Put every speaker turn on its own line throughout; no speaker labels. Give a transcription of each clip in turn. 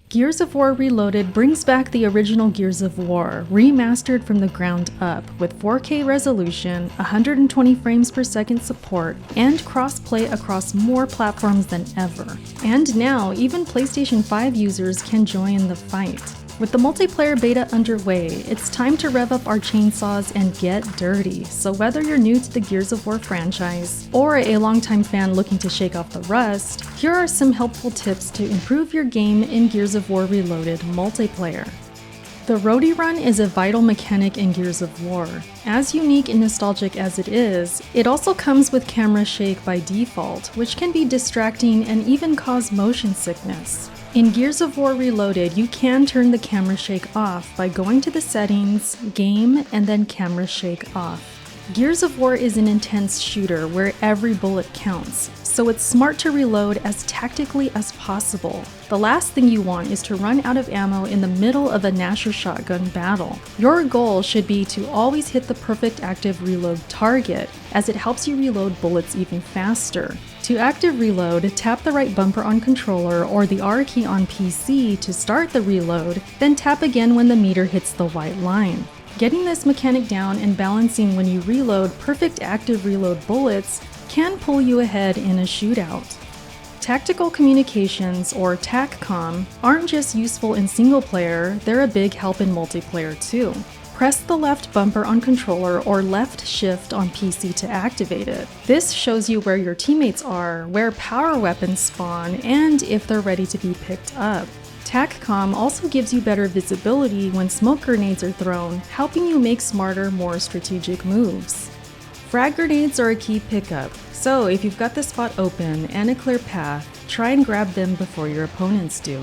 Gears of War Reloaded brings back the original Gears of War, remastered from the ground up, with 4K resolution, 120 frames per second support, and cross-play across more platforms than ever. And now, even PlayStation 5 users can join the fight. With the multiplayer beta underway, it's time to rev up our chainsaws and get dirty. So whether you're new to the Gears of War franchise, or a longtime fan looking to shake off the rust, here are some helpful tips to improve your game in Gears of War Reloaded multiplayer. The roadie run is a vital mechanic in Gears of War. As unique and nostalgic as it is, it also comes with camera shake by default, which can be distracting and even cause motion sickness. In Gears of War Reloaded, you can turn the camera shake off by going to the settings, game, and then camera shake off. Gears of War is an intense shooter where every bullet counts, so it's smart to reload as tactically as possible. The last thing you want is to run out of ammo in the middle of a Gnasher shotgun battle. Your goal should be to always hit the perfect active reload target, as it helps you reload bullets even faster. To active reload, tap the right bumper on controller or the R key on PC to start the reload, then tap again when the meter hits the white line. Getting this mechanic down and balancing when you reload perfect active reload bullets can pull you ahead in a shootout. Tactical communications, or Tac-Com, aren't just useful in single player, they're a big help in multiplayer too. Press the left bumper on controller or left shift on PC to activate it. This shows you where your teammates are, where power weapons spawn, and if they're ready to be picked up. Tac-Com also gives you better visibility when smoke grenades are thrown, helping you make smarter, more strategic moves. Frag grenades are a key pickup, so if you've got the spot open and a clear path, try and grab them before your opponents do.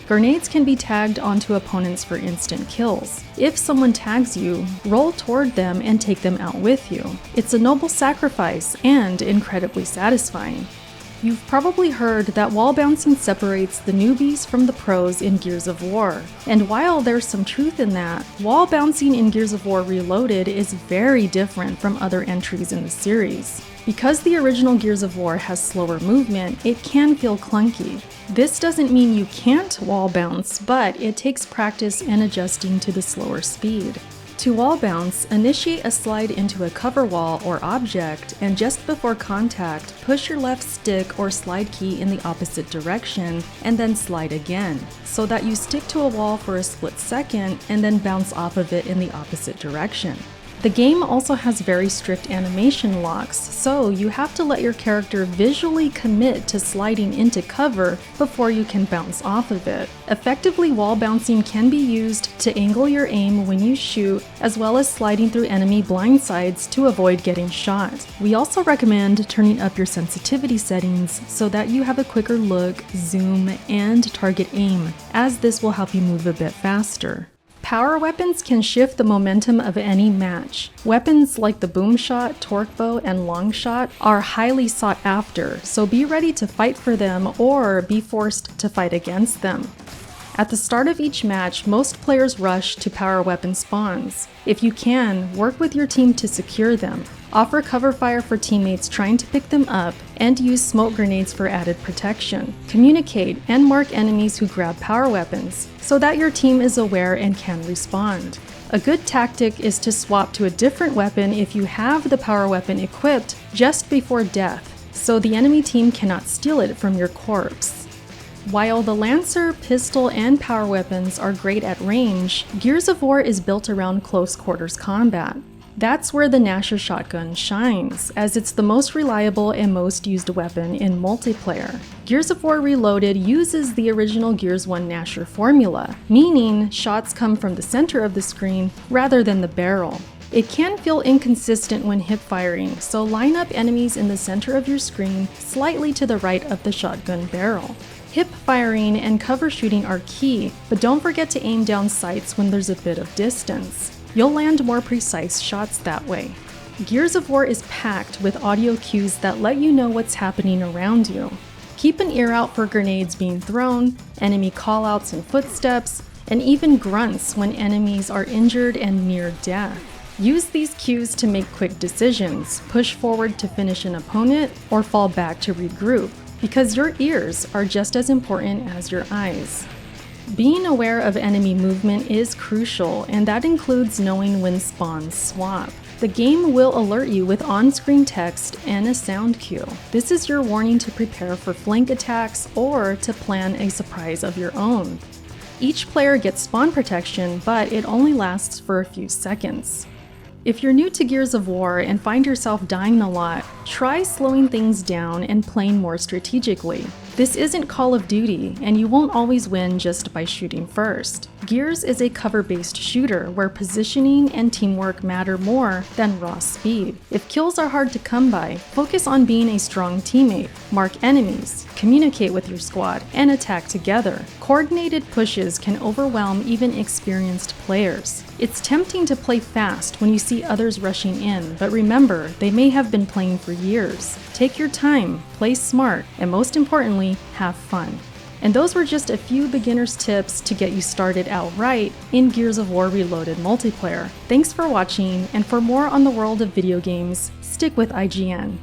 Grenades can be tagged onto opponents for instant kills. If someone tags you, roll toward them and take them out with you. It's a noble sacrifice and incredibly satisfying. You've probably heard that wall bouncing separates the newbies from the pros in Gears of War. And while there's some truth in that, wall bouncing in Gears of War Reloaded is very different from other entries in the series. Because the original Gears of War has slower movement, it can feel clunky. This doesn't mean you can't wall bounce, but it takes practice and adjusting to the slower speed. To wall bounce, initiate a slide into a cover wall or object, and just before contact, push your left stick or slide key in the opposite direction, and then slide again, so that you stick to a wall for a split second and then bounce off of it in the opposite direction. The game also has very strict animation locks, so you have to let your character visually commit to sliding into cover before you can bounce off of it. Effectively, wall bouncing can be used to angle your aim when you shoot, as well as sliding through enemy blind sides to avoid getting shot. We also recommend turning up your sensitivity settings so that you have a quicker look, zoom, and target aim, as this will help you move a bit faster. Power weapons can shift the momentum of any match. Weapons like the boom shot, torque bow, and long shot are highly sought after, so be ready to fight for them or be forced to fight against them. At the start of each match, most players rush to power weapon spawns. If you can, work with your team to secure them. Offer cover fire for teammates trying to pick them up, and use smoke grenades for added protection. Communicate and mark enemies who grab power weapons, so that your team is aware and can respond. A good tactic is to swap to a different weapon if you have the power weapon equipped just before death, so the enemy team cannot steal it from your corpse. While the Lancer, pistol, and power weapons are great at range, Gears of War is built around close quarters combat. That's where the Gnasher shotgun shines, as it's the most reliable and most used weapon in multiplayer. Gears of War Reloaded uses the original Gears 1 Gnasher formula, meaning shots come from the center of the screen rather than the barrel. It can feel inconsistent when hip firing, so line up enemies in the center of your screen slightly to the right of the shotgun barrel. Hip firing and cover shooting are key, but don't forget to aim down sights when there's a bit of distance. You'll land more precise shots that way. Gears of War is packed with audio cues that let you know what's happening around you. Keep an ear out for grenades being thrown, enemy callouts and footsteps, and even grunts when enemies are injured and near death. Use these cues to make quick decisions, push forward to finish an opponent, or fall back to regroup, because your ears are just as important as your eyes. Being aware of enemy movement is crucial, and that includes knowing when spawns swap. The game will alert you with on-screen text and a sound cue. This is your warning to prepare for flank attacks or to plan a surprise of your own. Each player gets spawn protection, but it only lasts for a few seconds. If you're new to Gears of War and find yourself dying a lot, try slowing things down and playing more strategically. This isn't Call of Duty, and you won't always win just by shooting first. Gears is a cover-based shooter where positioning and teamwork matter more than raw speed. If kills are hard to come by, focus on being a strong teammate, mark enemies, communicate with your squad, and attack together. Coordinated pushes can overwhelm even experienced players. It's tempting to play fast when you see others rushing in, but remember, they may have been playing for years. Take your time, play smart, and most importantly, have fun. And those were just a few beginner's tips to get you started out right in Gears of War Reloaded multiplayer. Thanks for watching, and for more on the world of video games, stick with IGN.